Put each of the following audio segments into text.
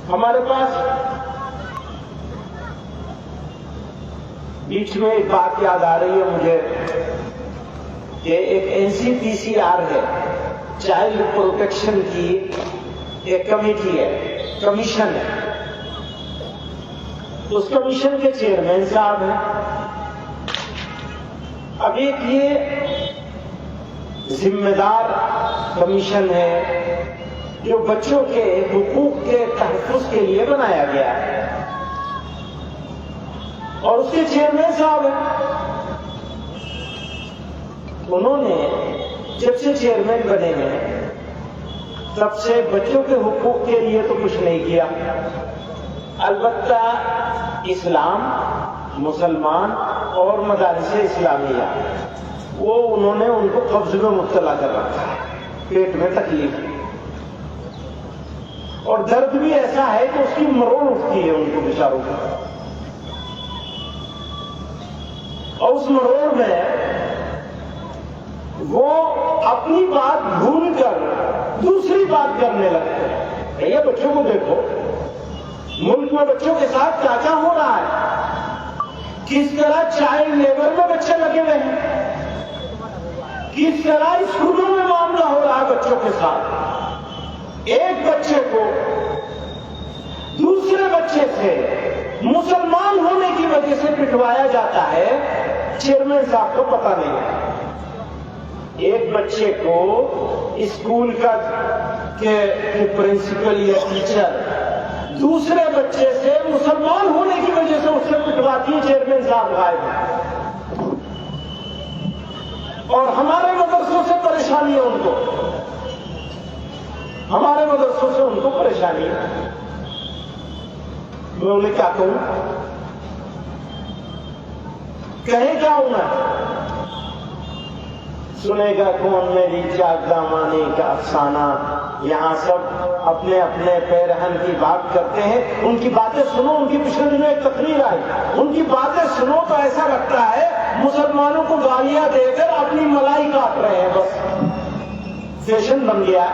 ہمارے پاس بیچ میں ایک بات یاد آ رہی ہے مجھے کہ ایک NCPCR ہے، چائلڈ پروٹیکشن کی ایک کمیٹی ہے، کمیشن ہے. اس کمیشن کے چیئرمین صاحب ہیں. اب ایک یہ ذمہ دار کمیشن ہے جو بچوں کے حقوق کے تحفظ کے لیے بنایا گیا ہے، اور اس کے چیئرمین صاحب ہیں. انہوں نے جب سے چیئرمین بنے ہیں تب سے بچوں کے حقوق کے لیے تو کچھ نہیں کیا. البتہ اسلام، مسلمان اور مدارس اسلامیہ وہ انہوں نے ان کو قبض میں مبتلا کر رکھا ہے. پیٹ میں تکلیف ہے اور درد بھی ایسا ہے کہ اس کی مروڑ اٹھتی ہے ان کو بیچاروں کو، اور اس مروڑ میں وہ اپنی بات بھول کر دوسری بات کرنے لگتے ہیں. بھیا بچوں کو دیکھو، ملک میں بچوں کے ساتھ کیا کیا ہو رہا ہے، کس طرح چائلڈ لیبر میں بچے لگے ہوئے ہیں، کس طرح اسکولوں میں معاملہ ہو رہا ہے بچوں کے ساتھ. ایک بچے کو دوسرے بچے سے مسلمان ہونے کی وجہ سے پٹوایا جاتا ہے، چیئرمین صاحب کو پتہ نہیں ہے. ایک بچے کو اسکول کا پرنسپل یا ٹیچر دوسرے بچے سے مسلمان ہونے کی وجہ سے اس سے پٹواتی ہے، چیئرمین صاحب غائب ہے. اور ہمارے مدرسوں سے پریشانی ہے ان کو، ہمارے مدرسوں سے ان کو پریشانی ہے. میں انہیں کیا کہوں، کہیں کیا ہوں میں؟ سنے گا کون میری جاگ دامانی کا افسانہ. یہاں سب اپنے اپنے پیرہن کی بات کرتے ہیں. ان کی باتیں سنو، ان کی پچھلے دنوں ایک تقریر آئی، ان کی باتیں سنو تو ایسا لگتا ہے مسلمانوں کو گالیاں دے کر اپنی ملائی کاٹ رہے ہیں. بس فیشن بن گیا.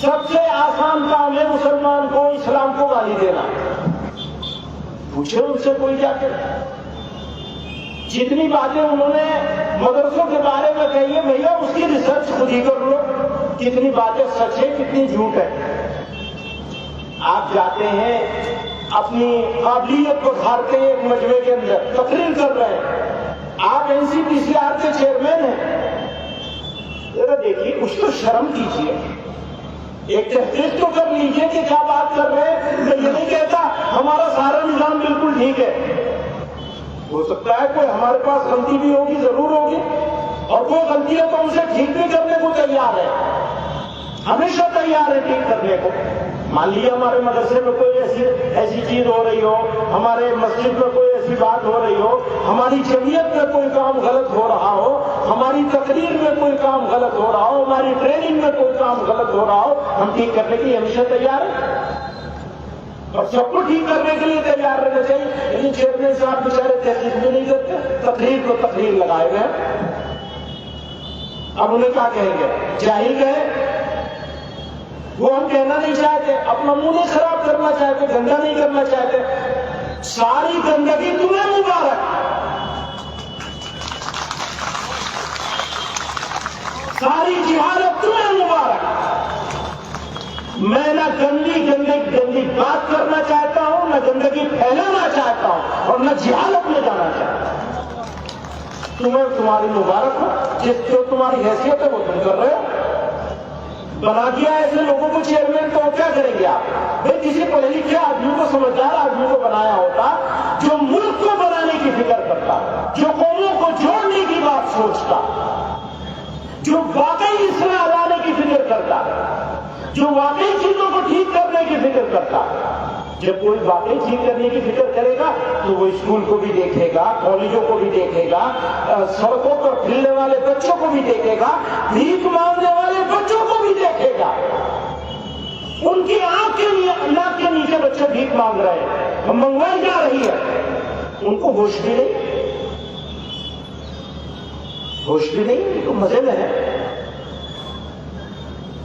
سب سے آسان کام ہے مسلمان کو اسلام کو گالی دینا. پوچھے ان سے کوئی جا کر، جتنی باتیں انہوں نے مدرسوں کے بارے میں کہی ہے بھیا اس کی ریسرچ خود ہی کر لو، کتنی باتیں سچ ہے کتنی جھوٹ ہے. آپ جاتے ہیں اپنی قابلیت کو دھارتے ہیں، ایک مجمع کے اندر تقریر کر رہے ہیں، آپ NCPCR کے چیئرمین ہیں. ذرا دیکھیے، کچھ تو شرم کیجیے، ایک تحقیق تو کر لیجیے کہ کیا بات کر رہے ہیں. میں یہ نہیں کہتا ہمارا سارا نظام بالکل ٹھیک ہے، ہو سکتا ہے کوئی ہمارے پاس غلطی بھی ہوگی، ضرور ہوگی، اور کوئی غلطی ہے تو اسے ٹھیک بھی کرنے کو تیار ہے، ہمیشہ تیار ہے ٹھیک کرنے کو. مان لیے ہمارے مدرسے میں کوئی ایسی چیز ہو رہی ہو، ہمارے مسجد میں کوئی ایسی بات ہو رہی ہو، ہماری جمعیت میں کوئی کام غلط ہو رہا ہو، ہماری تقریر میں کوئی کام غلط ہو رہا ہو، ہماری ٹریننگ میں کوئی کام غلط ہو رہا ہو، ہم ٹھیک کرنے کے لیے ہمیشہ تیار ہیں اور سب کو ٹھیک کرنے کے لیے تیار رہنا چاہیے. لیکن چیئرمین صاحب بیچارے تحقیق بھی نہیں کرتے، تقریر کو تقریر لگائے ہوئے. اب انہیں کیا کہیں گے؟ جاہل کہیں؟ وہ ہم کہنا نہیں چاہتے، اپنا منہ نہیں خراب کرنا چاہتے، گندا نہیں کرنا چاہتے. ساری گندگی تمہیں مبارک، ساری جہالت تمہیں مبارک. میں نہ گندی بات کرنا چاہتا ہوں، نہ گندگی پھیلانا چاہتا ہوں، اور نہ جہالت میں جانا چاہتا ہوں. تمہیں تمہاری مبارک ہو، جس جو تمہاری حیثیت ہے وہ تم کر رہے ہو. بنا دیا ایسے لوگوں کو چیئرمین، تو کیا کریں گے آپ؟ بھائی کسی پڑھے لکھے آدمی کو، سمجھدار آدمی کو بنایا ہوتا جو ملک کو بنانے کی فکر کرتا، جو قوموں کو جوڑنے کی بات سوچتا، جو واقعی اصلاح لانے کی فکر کرتا، جو واقعی چیزوں کو ٹھیک کرنے کی فکر کرتا. جب کوئی واقعی ٹھیک کرنے کی فکر کرے گا تو وہ اسکول کو بھی دیکھے گا، کالجوں کو بھی دیکھے گا، سڑکوں پر پھرنے والے بچوں کو بھی دیکھے گا، بھیک مانگنے والے بچوں کو بھی دیکھے گا. ان کی ناک کے نیچے بچے بھیک مانگ رہے ہیں، منگوائی جا رہی ہے، ان کو ہوش بھی نہیں، ہوش بھی نہیں، تو مزے میں ہے.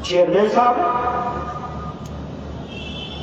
چیئرمین صاحب